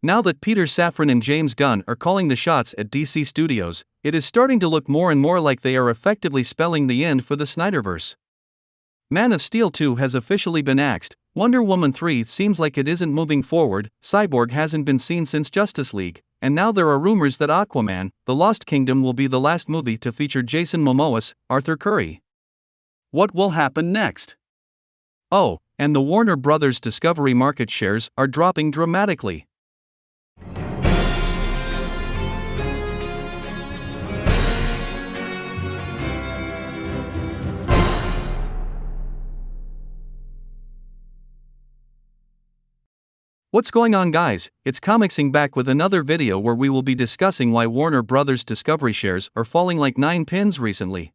Now that Peter Safran and James Gunn are calling the shots at DC Studios, it is starting to look more and more like they are effectively spelling the end for the Snyderverse. Man of Steel 2 has officially been axed, Wonder Woman 3 seems like it isn't moving forward, Cyborg hasn't been seen since Justice League, and now there are rumors that Aquaman, The Lost Kingdom will be the last movie to feature Jason Momoa's Arthur Curry. What will happen next? Oh, and the Warner Brothers Discovery market shares are dropping dramatically. What's going on, guys? It's Comicsing back with another video where we will be discussing why Warner Brothers Discovery shares are falling like 9 pins recently.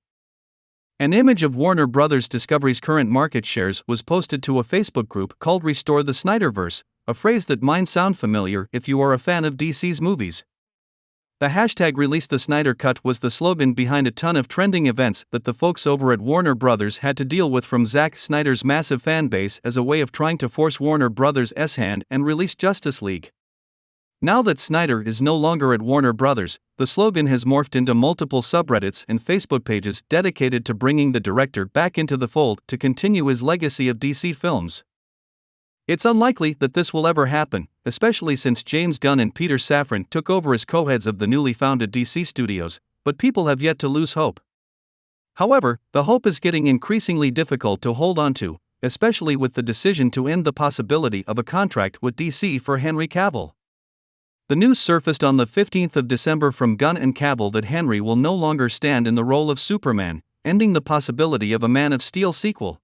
An image of Warner Brothers Discovery's current market shares was posted to a Facebook group called Restore the Snyderverse, a phrase that might sound familiar if you are a fan of DC's movies. The hashtag Release the Snyder Cut was the slogan behind a ton of trending events that the folks over at Warner Brothers had to deal with, from Zack Snyder's massive fan base as a way of trying to force Warner Brothers' hand and release Justice League. Now that Snyder is no longer at Warner Brothers, the slogan has morphed into multiple subreddits and Facebook pages dedicated to bringing the director back into the fold to continue his legacy of DC films. It's unlikely that this will ever happen, especially since James Gunn and Peter Safran took over as co-heads of the newly founded DC Studios, but people have yet to lose hope. However, the hope is getting increasingly difficult to hold on to, especially with the decision to end the possibility of a contract with DC for Henry Cavill. The news surfaced on the 15th of December from Gunn and Cavill that Henry will no longer stand in the role of Superman, ending the possibility of a Man of Steel sequel.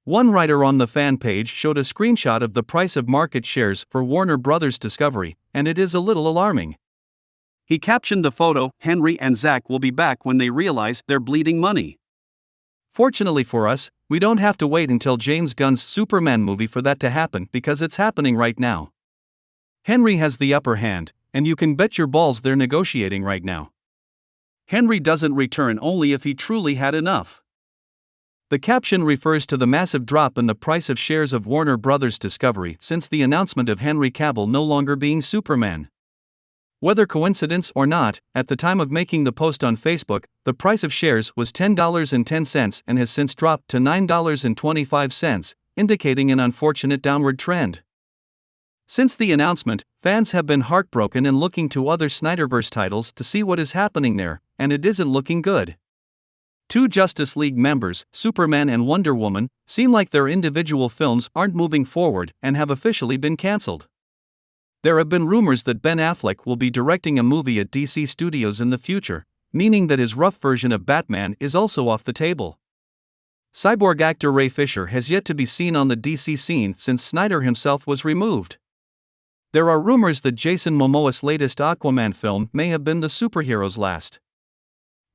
One writer on the fan page showed a screenshot of the price of market shares for Warner Brothers Discovery, and it is a little alarming. He captioned the photo, "Henry and Zack will be back when they realize they're bleeding money." Fortunately for us, we don't have to wait until James Gunn's Superman movie for that to happen, because it's happening right now. Henry has the upper hand, and you can bet your balls they're negotiating right now. Henry doesn't return only if he truly had enough. The caption refers to the massive drop in the price of shares of Warner Brothers Discovery since the announcement of Henry Cavill no longer being Superman. Whether coincidence or not, at the time of making the post on Facebook, the price of shares was $10.10 and has since dropped to $9.25, indicating an unfortunate downward trend. Since the announcement, fans have been heartbroken and looking to other Snyderverse titles to see what is happening there, and it isn't looking good. Two Justice League members, Superman and Wonder Woman, seem like their individual films aren't moving forward and have officially been cancelled. There have been rumors that Ben Affleck will be directing a movie at DC Studios in the future, meaning that his rough version of Batman is also off the table. Cyborg actor Ray Fisher has yet to be seen on the DC scene since Snyder himself was removed. There are rumors that Jason Momoa's latest Aquaman film may have been the superhero's last.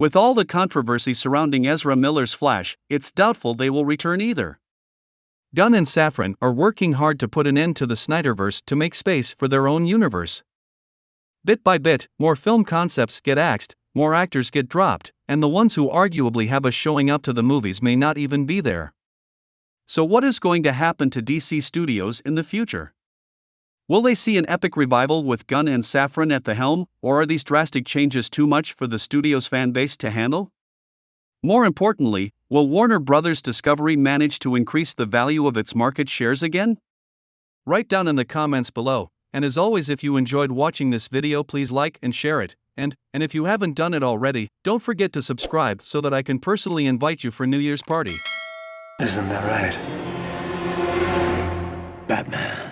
With all the controversy surrounding Ezra Miller's Flash, it's doubtful they will return either. Gunn and Safran are working hard to put an end to the Snyderverse to make space for their own universe. Bit by bit, more film concepts get axed, more actors get dropped, and the ones who arguably have us showing up to the movies may not even be there. So what is going to happen to DC Studios in the future? Will they see an epic revival with Gunn and Safran at the helm, or are these drastic changes too much for the studio's fanbase to handle? More importantly, will Warner Brothers Discovery manage to increase the value of its market shares again? Write down in the comments below, and as always, if you enjoyed watching this video, please like and share it, and if you haven't done it already, don't forget to subscribe so that I can personally invite you for New Year's party. Isn't that right, Batman?